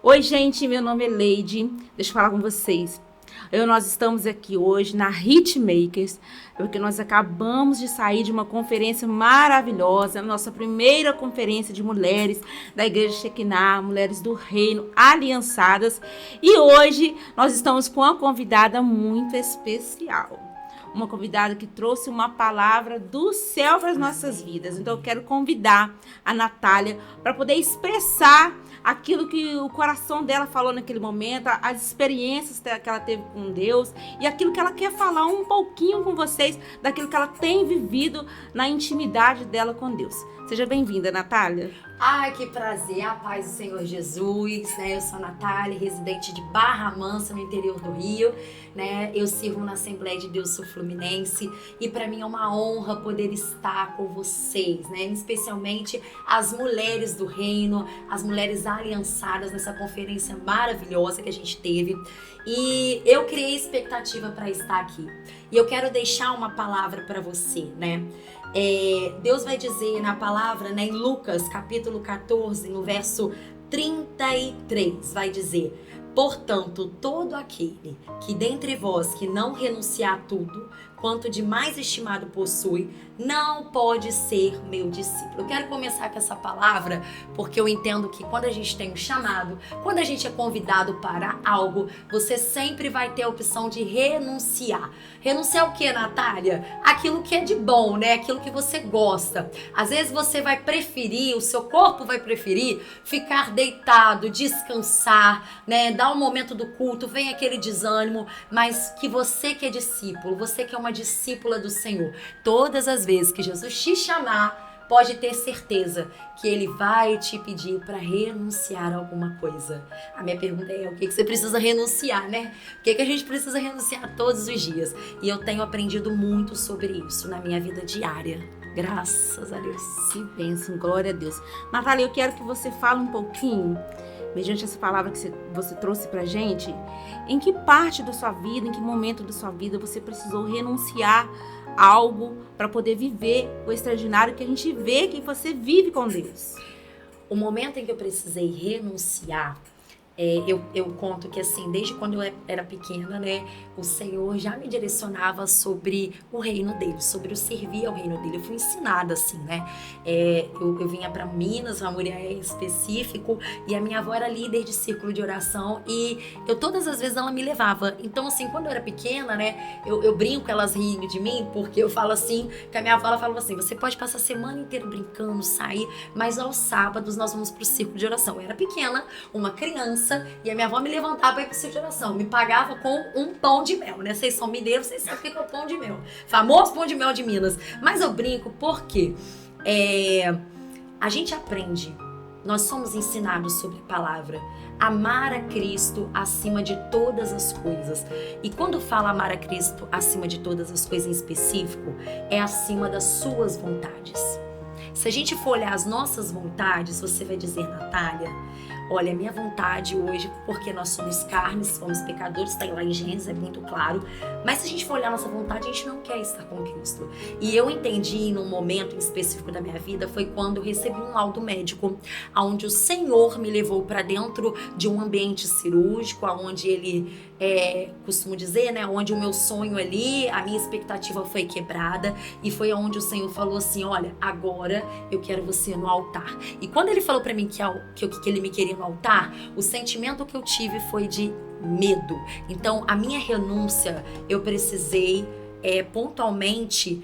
Oi, gente, meu nome é Leide. Deixa eu falar com vocês. Nós estamos aqui hoje na Hitmakers, porque nós acabamos de sair de uma conferência maravilhosa, a nossa primeira conferência de mulheres da Igreja Shekinah, mulheres do Reino, aliançadas. E hoje nós estamos com uma convidada muito especial. Uma convidada que trouxe uma palavra do céu para as nossas vidas. Então eu quero convidar a Natália para poder expressar aquilo que o coração dela falou naquele momento, as experiências que ela teve com Deus e aquilo que ela quer falar um pouquinho com vocês, daquilo que ela tem vivido na intimidade dela com Deus. Seja bem-vinda, Natália. Ai, que prazer, a paz do Senhor Jesus, né? Eu sou a Natália, residente de Barra Mansa, no interior do Rio, né? Eu sirvo na Assembleia de Deus Sul Fluminense e para mim é uma honra poder estar com vocês, né? Especialmente as mulheres do reino, as mulheres aliançadas nessa conferência maravilhosa que a gente teve. E eu criei expectativa para estar aqui. E eu quero deixar uma palavra para você, né? Deus vai dizer na palavra, né, em Lucas capítulo 14, no verso 33, vai dizer: portanto, todo aquele que dentre vós que não renunciar a tudo, quanto de mais estimado possui, não pode ser meu discípulo. Eu quero começar com essa palavra porque eu entendo que quando a gente tem um chamado, quando a gente é convidado para algo, você sempre vai ter a opção de renunciar. Renunciar o que, Natália? Aquilo que é de bom, né? Aquilo que você gosta. Às vezes você vai preferir, o seu corpo vai preferir ficar deitado, descansar, né? Dar um momento do culto, vem aquele desânimo, mas que você que é discípulo, você que é uma discípula do Senhor, todas as vezes que Jesus te chamar, pode ter certeza que Ele vai te pedir para renunciar a alguma coisa. A minha pergunta é: o que você precisa renunciar, né? O que a gente precisa renunciar todos os dias? E eu tenho aprendido muito sobre isso na minha vida diária. Graças a Deus. Que bênção, glória a Deus. Natália, eu quero que você fale um pouquinho, mediante essa palavra que você trouxe pra gente, em que parte da sua vida, em que momento da sua vida você precisou renunciar a algo para poder viver o extraordinário que a gente vê que você vive com Deus. O momento em que eu precisei renunciar, eu conto que assim, desde quando eu era pequena, né, o Senhor já me direcionava sobre o reino dele, sobre o servir ao reino dele. Eu fui ensinada assim, né? Eu vinha para Minas, uma mulher em específico, e a minha avó era líder de círculo de oração e todas as vezes ela me levava. Então assim, quando eu era pequena, né, eu brinco, elas riem de mim, porque eu falo assim, que a minha avó ela falava assim: você pode passar a semana inteira brincando, sair, mas aos sábados nós vamos pro círculo de oração. Eu era pequena, uma criança, e a minha avó me levantava para ir pro círculo de oração, me pagava com um pão de mel, né? Vocês são mineiros, vocês sabem o que é o pão de mel, famoso pão de mel de Minas. Mas eu brinco porque a gente aprende, nós somos ensinados sobre a palavra, amar a Cristo acima de todas as coisas. E quando fala amar a Cristo acima de todas as coisas em específico, é acima das suas vontades. Se a gente for olhar as nossas vontades, você vai dizer: Natália, olha, minha vontade hoje, porque nós somos carnes, somos pecadores, está lá em Gênesis, é muito claro. Mas se a gente for olhar a nossa vontade, a gente não quer estar com Cristo. E eu entendi num momento específico da minha vida, foi quando eu recebi um laudo médico, onde o Senhor me levou para dentro de um ambiente cirúrgico, onde Ele, costumo dizer, né, onde o meu sonho ali, a minha expectativa foi quebrada, e foi onde o Senhor falou assim: olha, agora eu quero você no altar. E quando Ele falou para mim que Ele me queria no altar, o sentimento que eu tive foi de medo. Então a minha renúncia, eu precisei pontualmente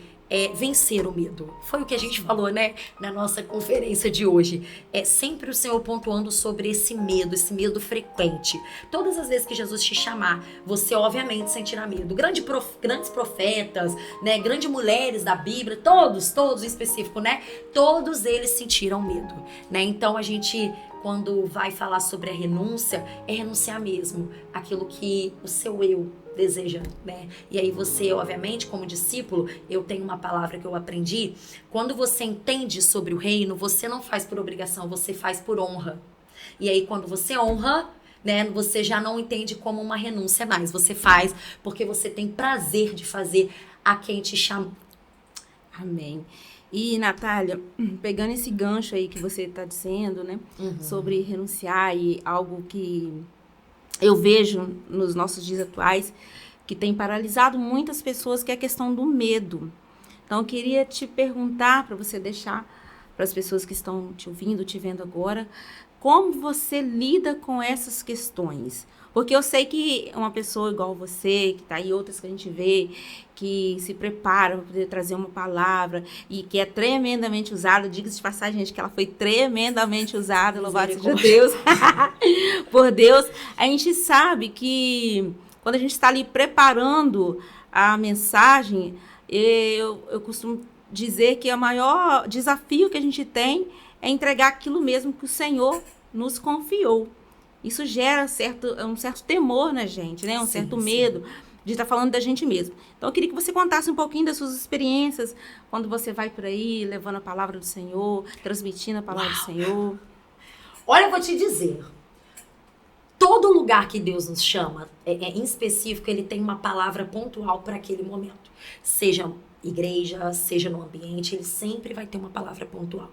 vencer o medo. Foi o que a gente falou, né, na nossa conferência de hoje. Sempre o Senhor pontuando sobre esse medo frequente. Todas as vezes que Jesus te chamar, você obviamente sentirá medo. Grandes profetas, né, grandes mulheres da Bíblia, todos em específico, né, todos eles sentiram medo, né? Então a gente, quando vai falar sobre a renúncia, é renunciar mesmo aquilo que o seu eu deseja, né? E aí você, obviamente, como discípulo, eu tenho uma palavra que eu aprendi: quando você entende sobre o reino, você não faz por obrigação, você faz por honra. E aí quando você honra, né, você já não entende como uma renúncia mais, você faz porque você tem prazer de fazer a quem te chama. Amém. E, Natália, pegando esse gancho aí que você está dizendo, né, sobre renunciar e algo que eu vejo nos nossos dias atuais, que tem paralisado muitas pessoas, que é a questão do medo. Então, eu queria te perguntar, para você deixar para as pessoas que estão te ouvindo, te vendo agora, como você lida com essas questões? Porque eu sei que uma pessoa igual você, que está aí, outras que a gente vê, que se prepara para poder trazer uma palavra e que é tremendamente usada, diga-se de passagem, gente, que ela foi tremendamente usada, louvado seja Deus, por Deus. A gente sabe que quando a gente está ali preparando a mensagem, eu costumo dizer que o maior desafio que a gente tem é entregar aquilo mesmo que o Senhor nos confiou. Isso gera um certo temor na gente, né? Um certo medo de estar falando da gente mesmo. Então, eu queria que você contasse um pouquinho das suas experiências quando você vai por aí, levando a palavra do Senhor, transmitindo a palavra do Senhor. Olha, eu vou te dizer. Todo lugar que Deus nos chama, em específico, ele tem uma palavra pontual para aquele momento. Seja igreja, seja no ambiente, ele sempre vai ter uma palavra pontual.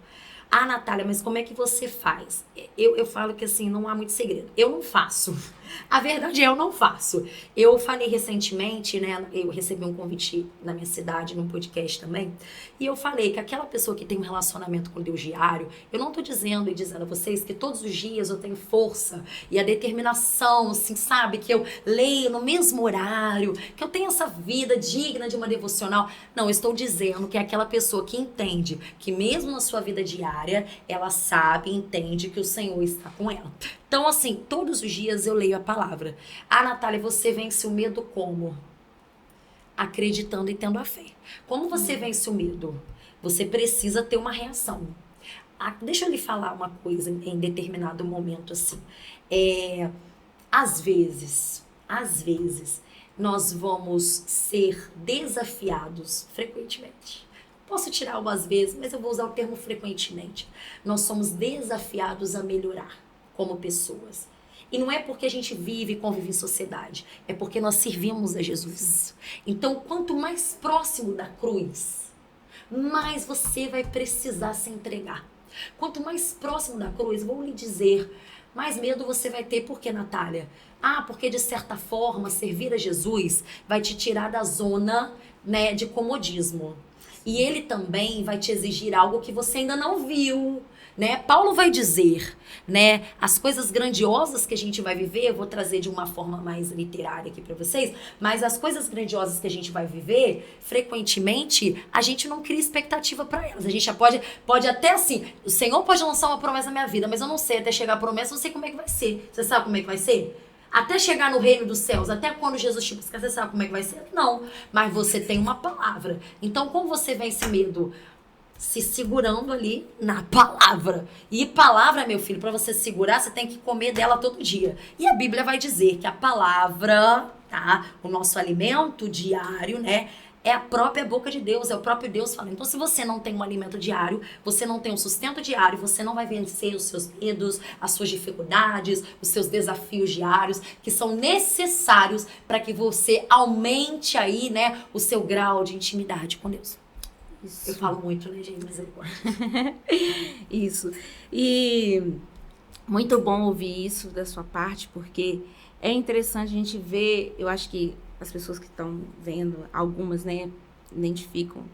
Ah, Natália, mas como é que você faz? Eu falo que assim, não há muito segredo. Eu não faço. A verdade é, eu não faço. Eu falei recentemente, né? Eu recebi um convite na minha cidade, num podcast também. E eu falei que aquela pessoa que tem um relacionamento com Deus diário, eu não tô dizendo a vocês que todos os dias eu tenho força e a determinação, assim, sabe? Que eu leio no mesmo horário, que eu tenho essa vida digna de uma devocional. Não, eu estou dizendo que é aquela pessoa que entende que mesmo na sua vida diária, ela sabe e entende que o Senhor está com ela. Então, assim, todos os dias eu leio a palavra. Ah, Natália, você vence o medo como? Acreditando e tendo a fé. Como você vence o medo? Você precisa ter uma reação. Deixa eu lhe falar uma coisa em determinado momento, assim. Às vezes, nós vamos ser desafiados frequentemente. Posso tirar algumas vezes, mas eu vou usar o termo frequentemente. Nós somos desafiados a melhorar como pessoas. E não é porque a gente vive e convive em sociedade, é porque nós servimos a Jesus. Então, quanto mais próximo da cruz, mais você vai precisar se entregar. Quanto mais próximo da cruz, vou lhe dizer, mais medo você vai ter. Por quê, Natália? Porque de certa forma, servir a Jesus vai te tirar da zona, né, de comodismo. E ele também vai te exigir algo que você ainda não viu, né? Paulo vai dizer, né, as coisas grandiosas que a gente vai viver, eu vou trazer de uma forma mais literária aqui para vocês, mas as coisas grandiosas que a gente vai viver, frequentemente, a gente não cria expectativa para elas. A gente já pode até assim, o Senhor pode lançar uma promessa na minha vida, mas eu não sei até chegar a promessa, não sei como é que vai ser. Você sabe como é que vai ser? Até chegar no reino dos céus, até quando Jesus te buscar, você sabe como é que vai ser? Não, mas você tem uma palavra. Então, como você vence medo? Se segurando ali na palavra. E palavra, meu filho, para você segurar, você tem que comer dela todo dia. E a Bíblia vai dizer que a palavra, tá? O nosso alimento diário, né? É a própria boca de Deus, é o próprio Deus falando. Então, se você não tem um alimento diário, você não tem um sustento diário, você não vai vencer os seus medos, as suas dificuldades, os seus desafios diários, que são necessários para que você aumente aí, né, o seu grau de intimidade com Deus. Isso. Eu falo muito, né, gente? Mas eu gosto. Isso. E muito bom ouvir isso da sua parte, porque é interessante a gente ver, eu acho que as pessoas que estão vendo, algumas, né, identificam,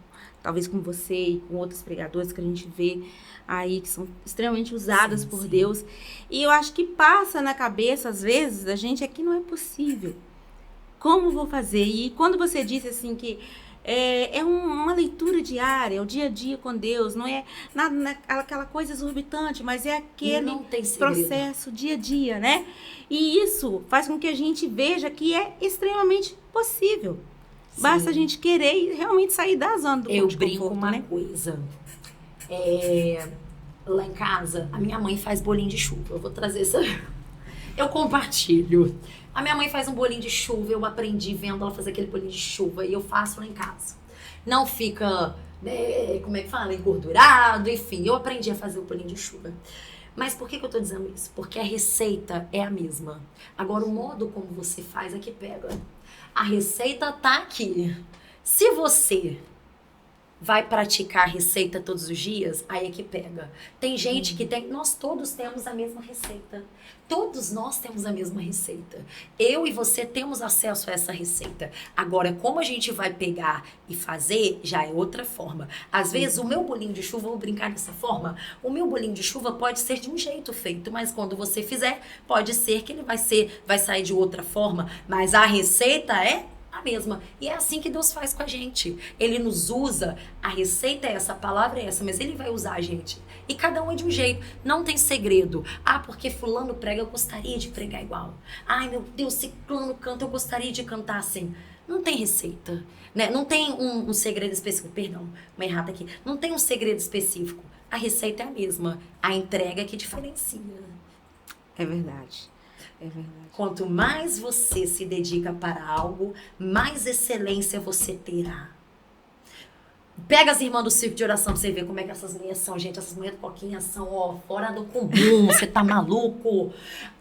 talvez com você e com outros pregadores que a gente vê aí, que são extremamente usadas por Deus. E eu acho que passa na cabeça, às vezes, da gente, é que não é possível. Como vou fazer? E quando você disse, assim, que uma leitura diária, é o dia a dia com Deus, não é aquela coisa exorbitante, mas é aquele processo dia a dia, né? E isso faz com que a gente veja que é extremamente possível. Sim. Basta a gente querer e realmente sair da zona do Eu brinco uma coisa. Lá em casa, a minha mãe faz bolinho de chuva. Eu vou trazer essa... Eu compartilho. A minha mãe faz um bolinho de chuva, eu aprendi vendo ela fazer aquele bolinho de chuva e eu faço lá em casa. Não fica, né, como é que fala, engordurado, enfim, eu aprendi a fazer o bolinho de chuva. Mas por que eu tô dizendo isso? Porque a receita é a mesma. Agora, o modo como você faz é que pega. A receita tá aqui. Se você vai praticar a receita todos os dias, aí é que pega. Tem gente que tem, nós todos temos a mesma receita. Todos nós temos a mesma receita. Eu e você temos acesso a essa receita. Agora, como a gente vai pegar e fazer, já é outra forma. Às vezes, o meu bolinho de chuva, vou brincar dessa forma, o meu bolinho de chuva pode ser de um jeito feito, mas quando você fizer, pode ser que ele vai sair de outra forma, mas a receita é a mesma. E é assim que Deus faz com a gente. Ele nos usa, a receita é essa, a palavra é essa, mas ele vai usar a gente. E cada um é de um jeito. Não tem segredo. Ah, porque fulano prega, eu gostaria de pregar igual. Ai, meu Deus, ciclano canta, eu gostaria de cantar assim. Não tem receita, né? Não tem um segredo específico. Perdão, uma errata aqui. Não tem um segredo específico. A receita é a mesma. A entrega é que diferencia. É verdade. É verdade. Quanto mais você se dedica para algo, mais excelência você terá. Pega as irmãs do circo de oração pra você ver como é que essas mulheres são, gente. Essas mulheres do Coquinha são, ó, fora do comum. Você tá maluco?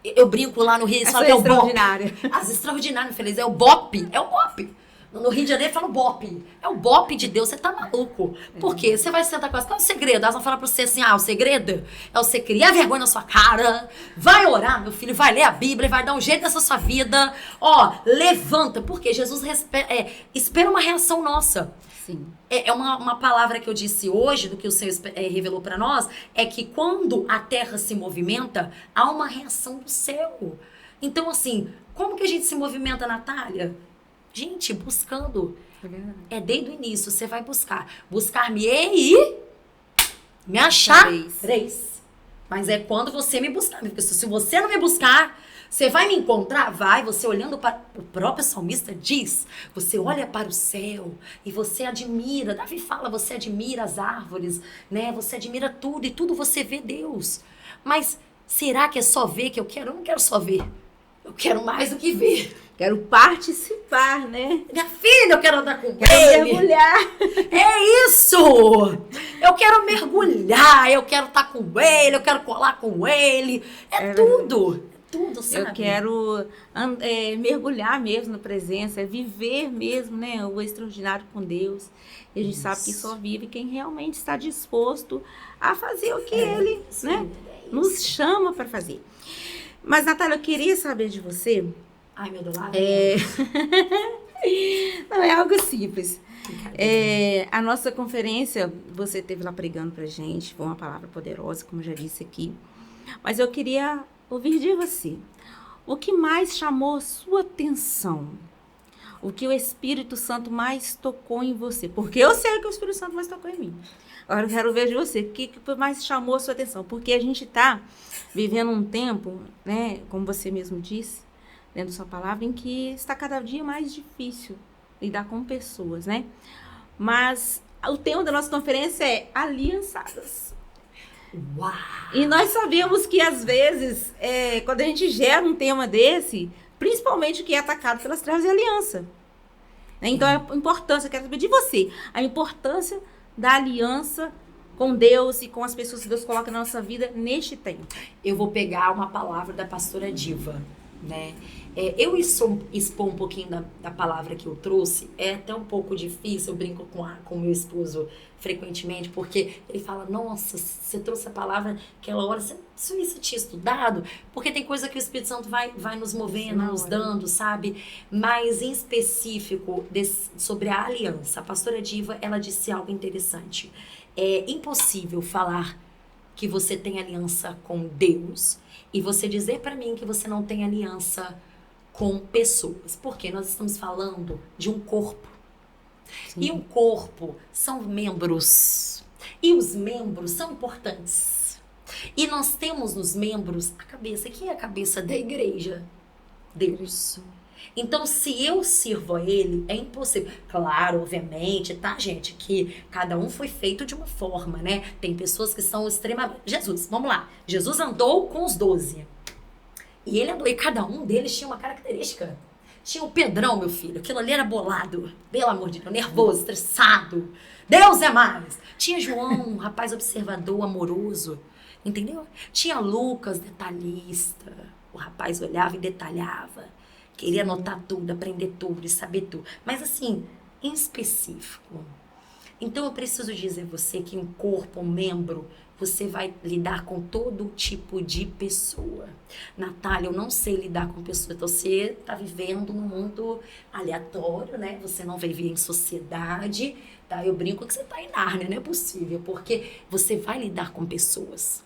Eu brinco lá no Rio, Essa só é que é o extraordinária. Bop. As extraordinárias, feliz. É o Bop. É o Bop. No Rio de Janeiro fala o Bop. É o Bop de Deus. Você tá maluco. Por quê? Você vai sentar com elas. Qual é o segredo? Elas vão falar pra você assim, o segredo é você criar vergonha na sua cara. Vai orar, meu filho. Vai ler a Bíblia. Vai dar um jeito nessa sua vida. Ó, levanta. Porque Jesus espera uma reação nossa. Sim. É uma palavra que eu disse hoje, do que o Senhor revelou para nós, é que quando a terra se movimenta, há uma reação do céu. Então, assim, como que a gente se movimenta, Natália? Gente, buscando. É desde o início, você vai buscar. Buscar-me-ei e me achar. 3. Mas é quando você me buscar. Porque se você não me buscar, você vai me encontrar? Vai, você olhando para... O próprio salmista diz, você olha para o céu e você admira. Davi fala, você admira as árvores, né? Você admira tudo e tudo você vê Deus. Mas será que é só ver que eu quero? Eu não quero só ver. Eu quero mais do que ver. Quero participar, né? Minha filha, eu quero andar com Quero ele. mergulhar. É isso! Eu quero mergulhar, eu quero estar com ele, eu quero colar com ele. É tudo. Tudo, sabe? Eu quero mergulhar mesmo na presença, viver mesmo, né, o extraordinário com Deus. E a gente sabe que só vive quem realmente está disposto a fazer o que Ele, né, nos chama para fazer. Mas, Natália, eu queria saber de você... Ai, meu Deus, lá. Não, é algo simples. A nossa conferência, você esteve lá pregando pra gente, foi uma palavra poderosa, como eu já disse aqui. Mas eu queria ouvir de você. O que mais chamou a sua atenção? O que o Espírito Santo mais tocou em você? Porque eu sei que o Espírito Santo mais tocou em mim. Agora eu quero ver de você. O que mais chamou a sua atenção? Porque a gente está vivendo um tempo, né, como você mesmo disse, dentro da sua palavra, em que está cada dia mais difícil lidar com pessoas, né? Mas o tema da nossa conferência é aliançadas. Uau! E nós sabemos que, às vezes, quando a gente gera um tema desse, principalmente o que é atacado pelas trevas é aliança. Então, a importância, eu quero saber de você, a importância da aliança com Deus e com as pessoas que Deus coloca na nossa vida neste tempo. Eu vou pegar uma palavra da pastora Diva, né? Eu expor um pouquinho da palavra que eu trouxe, é até um pouco difícil, eu brinco com o meu esposo frequentemente, porque ele fala, nossa, você trouxe a palavra aquela hora, isso tinha estudado, porque tem coisa que o Espírito Santo vai nos movendo, nos dando, sabe? Mas em específico, sobre a aliança, a pastora Diva, ela disse algo interessante. É impossível falar que você tem aliança com Deus e você dizer para mim que você não tem aliança com pessoas, porque nós estamos falando de um corpo. Sim. E um corpo são membros, e os membros são importantes. E nós temos nos membros a cabeça. Quem é a cabeça da igreja? Deus. Então, se eu sirvo a Ele, é impossível. Claro, obviamente, tá, gente, que cada um foi feito de uma forma, né? Tem pessoas que são extremamente... Jesus, vamos lá. Jesus andou com os 12. E ele andou, e cada um deles tinha uma característica. Tinha o Pedrão, meu filho, aquilo ali era bolado, pelo amor de Deus, nervoso, estressado. Deus é mais. Tinha João, um rapaz observador, amoroso, entendeu? Tinha Lucas, detalhista. O rapaz olhava e detalhava. Queria anotar tudo, aprender tudo e saber tudo. Mas assim, em específico, Então eu preciso dizer a você que um corpo, um membro, você vai lidar com todo tipo de pessoa. Natália, eu não sei lidar com pessoas. Então, você está vivendo num mundo aleatório, né? Você não vive em sociedade, tá? Eu brinco que você está em Nárnia, não é possível, porque você vai lidar com pessoas.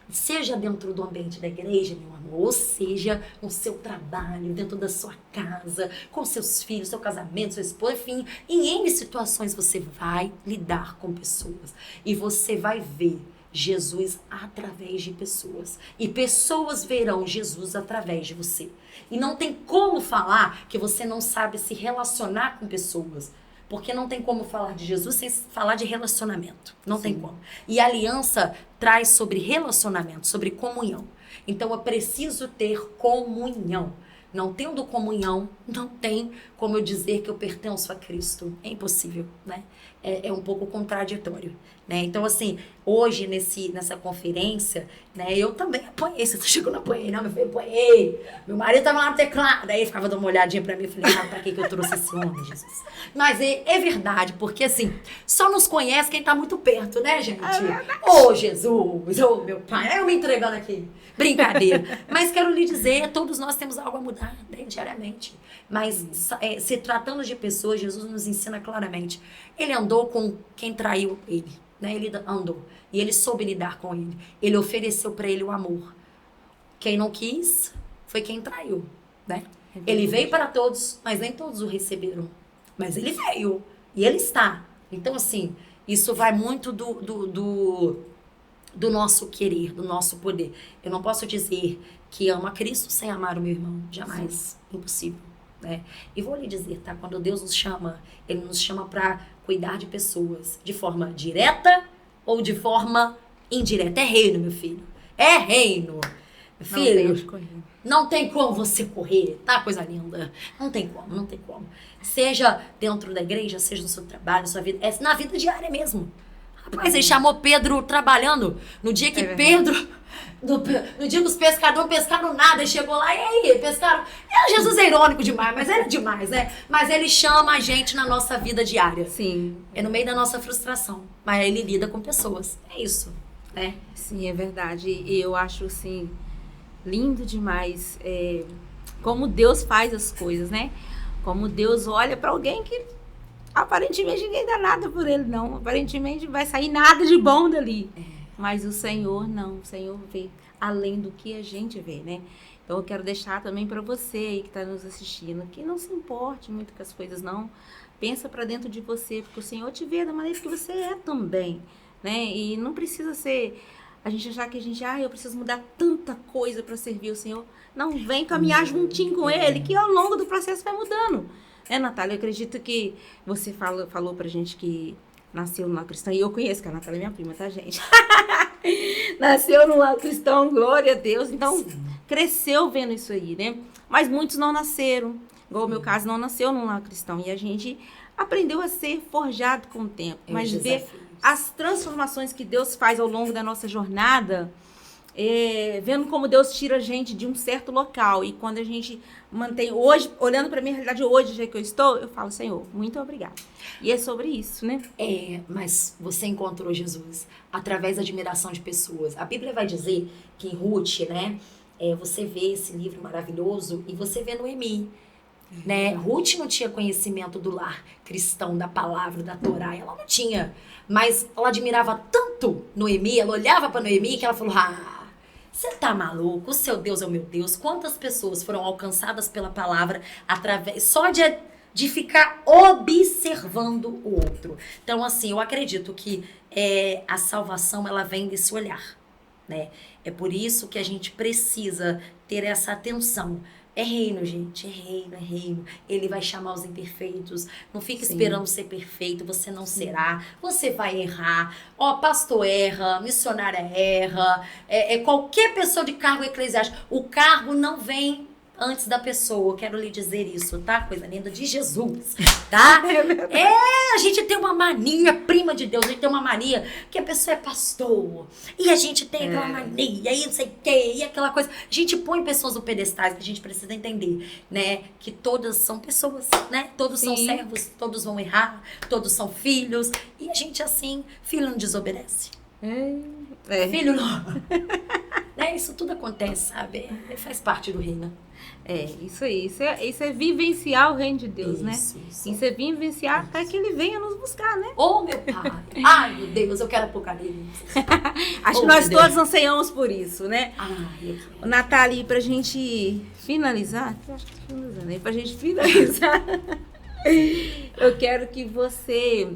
Seja dentro do ambiente da igreja, meu amor, ou seja no seu trabalho, dentro da sua casa, com seus filhos, seu casamento, sua esposa, enfim, em N situações você vai lidar com pessoas. E você vai ver Jesus através de pessoas. E pessoas verão Jesus através de você. E não tem como falar que você não sabe se relacionar com pessoas. Porque não tem como falar de Jesus sem falar de relacionamento. Não tem como. E a aliança traz sobre relacionamento, sobre comunhão. Então eu preciso ter comunhão. Não tendo comunhão, não tem como eu dizer que eu pertenço a Cristo. É impossível, né? É um pouco contraditório, né? Então, assim, hoje nessa conferência, né, eu também apanhei. Você chegou, não apanhei, não, meu filho, apanhei. Meu marido tava lá no teclado, aí ficava dando uma olhadinha pra mim, eu falei, pra que eu trouxe esse homem, Jesus? Mas é verdade, porque assim, só nos conhece quem tá muito perto, né, gente? Ô, Jesus, ô, meu pai, aí eu me entregando aqui. Brincadeira. Mas quero lhe dizer, todos nós temos algo a mudar, né, diariamente. Mas se tratando de pessoas, Jesus nos ensina claramente. Ele andou com quem traiu ele, né? Ele andou. E ele soube lidar com ele. Ele ofereceu para ele o amor. Quem não quis foi quem traiu, né? Ele veio para todos, mas nem todos o receberam. Mas ele veio. E ele está. Então, assim, isso vai muito do nosso querer, do nosso poder. Eu não posso dizer que amo a Cristo sem amar o meu irmão. Jamais. Sim. Impossível. Né? E vou lhe dizer, tá? Quando Deus nos chama, Ele nos chama para cuidar de pessoas de forma direta ou de forma indireta. É reino, meu filho. É reino. Meu filho, não tem como você correr, tá? Coisa linda. Não tem como, não tem como. Seja dentro da igreja, seja no seu trabalho, na sua vida. É na vida diária mesmo. Rapaz, ele chamou Pedro trabalhando. No dia que Pedro... No dia que os pescadores não pescaram nada, ele chegou lá, e aí, pescaram? Jesus é irônico demais, mas ele é demais, né? Mas ele chama a gente na nossa vida diária. Sim. É no meio da nossa frustração. Mas ele lida com pessoas. É isso, né? Sim, é verdade. E eu acho, assim, lindo demais como Deus faz as coisas, né? Como Deus olha para alguém que aparentemente ninguém dá nada por ele, não. Aparentemente vai sair nada de bom dali. Mas o Senhor não, o Senhor vê além do que a gente vê, né? Então eu quero deixar também para você aí que está nos assistindo, que não se importe muito com as coisas, não. Pensa para dentro de você, porque o Senhor te vê da maneira que você é também, né? E não precisa ser a gente achar que eu preciso mudar tanta coisa para servir o Senhor. Não, vem caminhar juntinho com Ele, que ao longo do processo vai mudando. Natália, eu acredito que você falou pra gente que nasceu numa cristã, e eu conheço, que a Natália é minha prima, tá, gente? Nasceu num lar cristão, glória a Deus. Então, cresceu vendo isso aí, né? Mas muitos não nasceram. Igual o meu caso, não nasceu num lar cristão. E a gente aprendeu a ser forjado com o tempo. Mas ver as transformações que Deus faz ao longo da nossa jornada, vendo como Deus tira a gente de um certo local. E quando a gente mantém hoje, olhando para a minha realidade hoje, já que eu estou, eu falo, Senhor, muito obrigada. E é sobre isso, né? Mas você encontrou Jesus através da admiração de pessoas. A Bíblia vai dizer que em Ruth, né, você vê esse livro maravilhoso e você vê Noemi, né? Ruth não tinha conhecimento do lar cristão, da palavra, da Torá, ela não tinha. Mas ela admirava tanto Noemi, ela olhava para Noemi que ela falou, você tá maluco? O seu Deus é o meu Deus. Quantas pessoas foram alcançadas pela palavra através só de ficar observando o outro? Então, assim, eu acredito que a salvação, ela vem desse olhar, né? É por isso que a gente precisa ter essa atenção. É reino, gente, é reino. Ele vai chamar os imperfeitos. Não fica esperando ser perfeito, você não será. Você vai errar. Pastor erra, missionária erra. Qualquer pessoa de cargo eclesiástico. O cargo não vem antes da pessoa. Eu quero lhe dizer isso, tá? Coisa linda de Jesus, tá? A gente tem uma mania, prima de Deus, a gente tem uma mania que a pessoa é pastor. E a gente tem aquela mania, e não sei o quê, e aquela coisa. A gente põe pessoas no pedestais, a gente precisa entender, né? Que todas são pessoas, né? Todos são servos, todos vão errar, todos são filhos. E a gente, assim, filho não desobedece. Filho não. Né? Isso tudo acontece, sabe? Faz parte do reino. Isso aí. Isso é vivenciar o reino de Deus, né? Isso. Isso é vivenciar até que ele venha nos buscar, né? Oh, meu pai. Ai, meu Deus, eu quero Apocalipse. Acho que nós todos anseiamos por isso, né? Ai, Natália, pra gente finalizar, pra gente finalizar, eu quero que você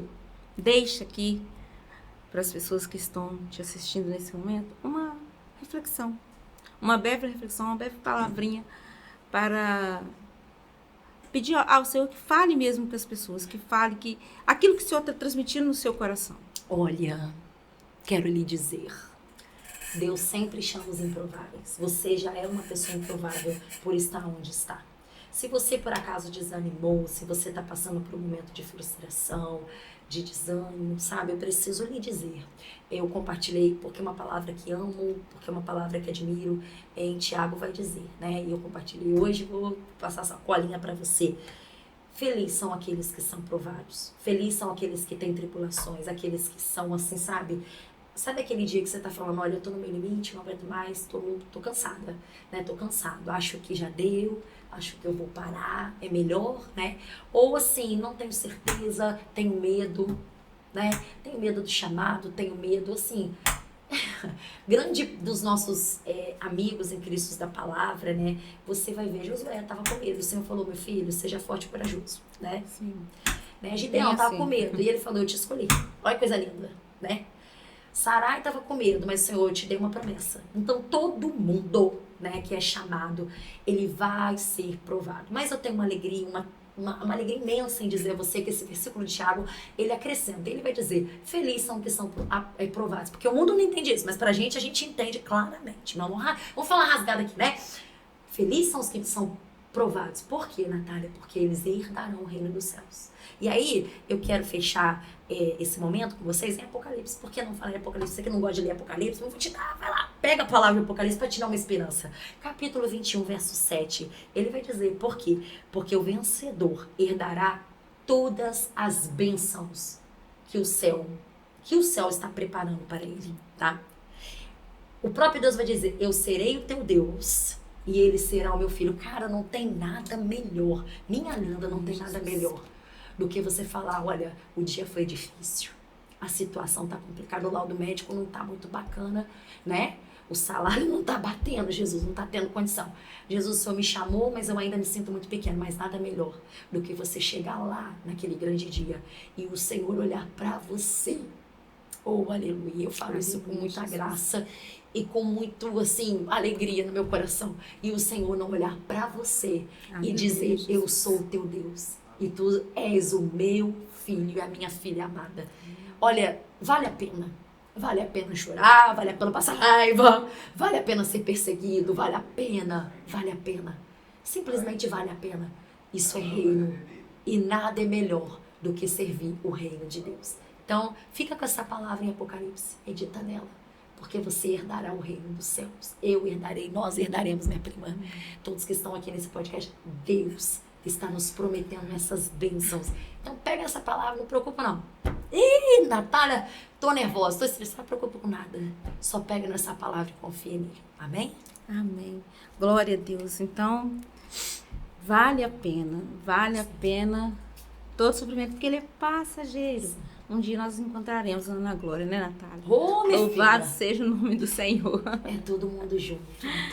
deixe aqui para as pessoas que estão te assistindo nesse momento uma reflexão, uma breve reflexão, uma breve palavrinha para pedir ao Senhor que fale mesmo com as pessoas, que fale que aquilo que o Senhor está transmitindo no seu coração. Olha, quero lhe dizer, Deus sempre chama os improváveis. Você já é uma pessoa improvável por estar onde está. Se você por acaso desanimou, se você está passando por um momento de frustração, de desânimo, sabe? Eu preciso lhe dizer. Eu compartilhei porque é uma palavra que amo, porque é uma palavra que admiro. Em Tiago vai dizer, né? E eu compartilhei hoje, vou passar essa colinha para você. Felizes são aqueles que são provados. Felizes são aqueles que têm tribulações, aqueles que são assim, sabe? Sabe aquele dia que você tá falando, olha, eu tô no meu limite, não aguento mais, tô cansada, né? Tô cansado, acho que já deu, acho que eu vou parar, é melhor, né? Ou assim, não tenho certeza, tenho medo, né? Tenho medo do chamado, tenho medo, assim... grande dos nossos amigos em Cristo da palavra, né? Você vai ver, Josué tava com medo, o Senhor falou, meu filho, seja forte e corajoso, né? Sim. Né? Gideão tava com medo, e ele falou, eu te escolhi. Olha que coisa linda, né? Sarai estava com medo, mas o Senhor te deu uma promessa. Então todo mundo, né, que é chamado, ele vai ser provado. Mas eu tenho uma alegria, uma alegria imensa em dizer a você que esse versículo de Tiago, ele acrescenta, ele vai dizer, felizes são os que são provados. Porque o mundo não entende isso, mas pra gente, a gente entende claramente. Vamos falar rasgado aqui, né? Felizes são os que são provados. Por quê, Natália? Porque eles herdarão o reino dos céus. E aí, eu quero fechar esse momento com vocês em Apocalipse. Por que não falar em Apocalipse? Você que não gosta de ler Apocalipse, eu vou te dar, vai lá, pega a palavra de Apocalipse para te dar uma esperança. Capítulo 21, verso 7, ele vai dizer, por quê? Porque o vencedor herdará todas as bênçãos que o céu está preparando para ele, tá? O próprio Deus vai dizer, eu serei o teu Deus e ele será o meu filho. Cara, não tem nada melhor, minha linda, não tem nada melhor do que você falar, olha, o dia foi difícil, a situação tá complicada, o laudo médico não tá muito bacana, né? O salário não tá batendo, Jesus não tá tendo condição. Jesus, o Senhor me chamou, mas eu ainda me sinto muito pequeno, mas nada melhor do que você chegar lá naquele grande dia e o Senhor olhar pra você. Oh, aleluia, eu falo isso com muita graça e com muito, assim, alegria no meu coração. E o Senhor não olhar pra você e dizer, eu sou o teu Deus. E tu és o meu filho e a minha filha amada. Olha, vale a pena. Vale a pena chorar, vale a pena passar raiva, vale a pena ser perseguido, vale a pena. Simplesmente vale a pena. Isso é reino. E nada é melhor do que servir o reino de Deus. Então, fica com essa palavra em Apocalipse, medita nela. Porque você herdará o reino dos céus. Eu herdarei, nós herdaremos, minha prima. Todos que estão aqui nesse podcast, Deus está nos prometendo essas bênçãos. Então pega essa palavra, não preocupa não. Ih, Natália, tô nervosa, tô estressada, não preocupa com nada. Só pega nessa palavra e confia nele. Amém? Amém. Glória a Deus. Então, vale a pena todo sofrimento, porque ele é passageiro. Um dia nós nos encontraremos na glória, né, Natália? Oh, louvado seja o nome do Senhor. É todo mundo junto,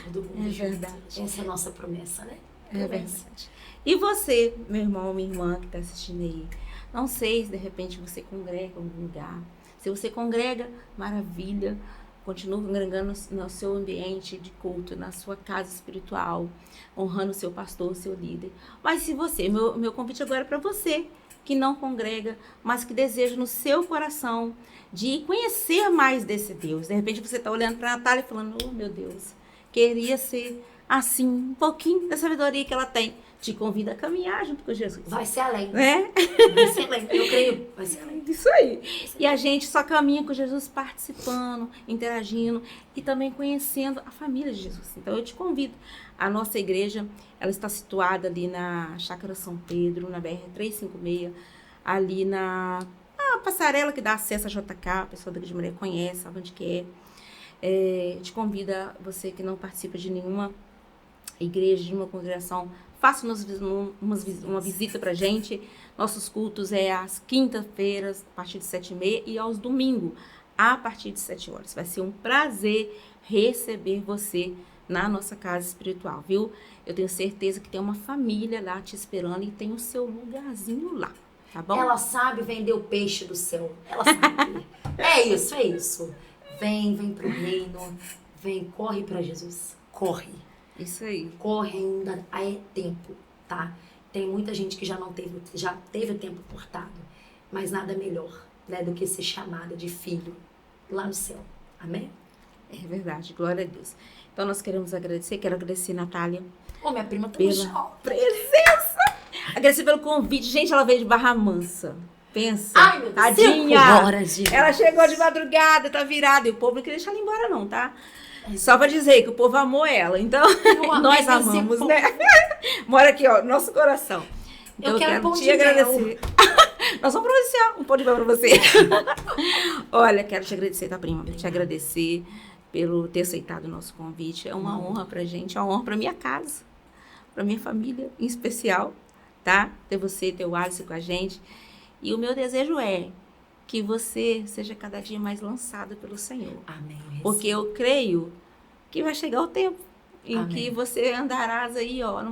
todo mundo junto. Verdade. Essa é a nossa promessa, né? É verdade. E você, meu irmão, minha irmã que está assistindo aí, não sei se de repente você congrega em algum lugar. Se você congrega, maravilha, continua congregando no seu ambiente de culto, na sua casa espiritual, honrando o seu pastor, o seu líder. Mas se você, meu convite agora é para você, que não congrega, mas que deseja no seu coração de conhecer mais desse Deus. De repente você está olhando para a Natália e falando, oh meu Deus, queria ser assim, um pouquinho da sabedoria que ela tem, te convida a caminhar junto com Jesus. Vai ser além. Né? Vai ser além. Eu creio. Vai ser além. Isso aí. E a gente só caminha com Jesus participando, interagindo e também conhecendo a família de Jesus. Então eu te convido. A nossa igreja, ela está situada ali na Chácara São Pedro, na BR-356, ali na passarela que dá acesso a JK, a pessoa da Igreja de Maria conhece, sabe onde que é. Te convida, você que não participa de nenhuma igreja, de uma congregação, faça uma visita pra gente. Nossos cultos é às quinta-feiras, a partir de 7h30, e aos domingos, a partir de 7 horas. Vai ser um prazer receber você na nossa casa espiritual, viu? Eu tenho certeza que tem uma família lá te esperando e tem o seu lugarzinho lá, tá bom? Ela sabe vender o peixe do céu. Ela sabe. É isso, é isso. Vem pro reino. Vem, corre pra Jesus. Corre. Isso aí. Corre ainda, é tempo, tá? Tem muita gente que já teve o tempo cortado, mas nada melhor, né, do que ser chamada de filho lá no céu. Amém? É verdade, glória a Deus. Então nós queremos agradecer, quero agradecer, Natália, Ô, minha prima tá pela presença. Agradecer pelo convite. Gente, ela veio de Barra Mansa. Pensa. Ai, meu Deus, tadinha. 5 horas de... Ela chegou de madrugada, tá virada. E o povo não queria deixar ela embora, não, tá? Só pra dizer que o povo amou ela. Então, nós amamos, né? Mora aqui, ó, no nosso coração. Então, eu quero te agradecer. Nós vamos providenciar um pão de mel pra você. Olha, quero te agradecer, tá, prima? Te agradecer pelo ter aceitado o nosso convite. É uma honra pra gente, é uma honra pra minha casa, pra minha família em especial, tá? Ter você, ter o Alisson com a gente. E o meu desejo é que você seja cada dia mais lançada pelo Senhor. Amém. Porque eu creio que vai chegar o tempo em Amém. que você andarás aí, ó.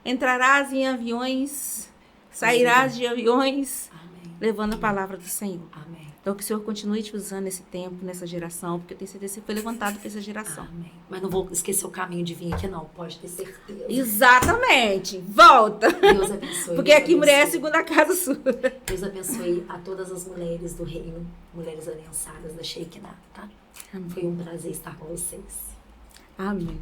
Entrarás em aviões, sairás de aviões, Amém. levando a palavra do Senhor. Amém. Então, que o Senhor continue te usando nesse tempo, nessa geração, porque eu tenho certeza que você foi levantado para essa geração. Amém. Mas não vou esquecer o caminho de vir aqui, não. Pode ter certeza. Exatamente. Volta. Deus abençoe. Porque Deus aqui mulher é a abençoe. segunda casa sua. Deus abençoe a todas as mulheres do reino, mulheres aliançadas da Shekinah, tá? Amém. Foi um prazer estar com vocês. Amém.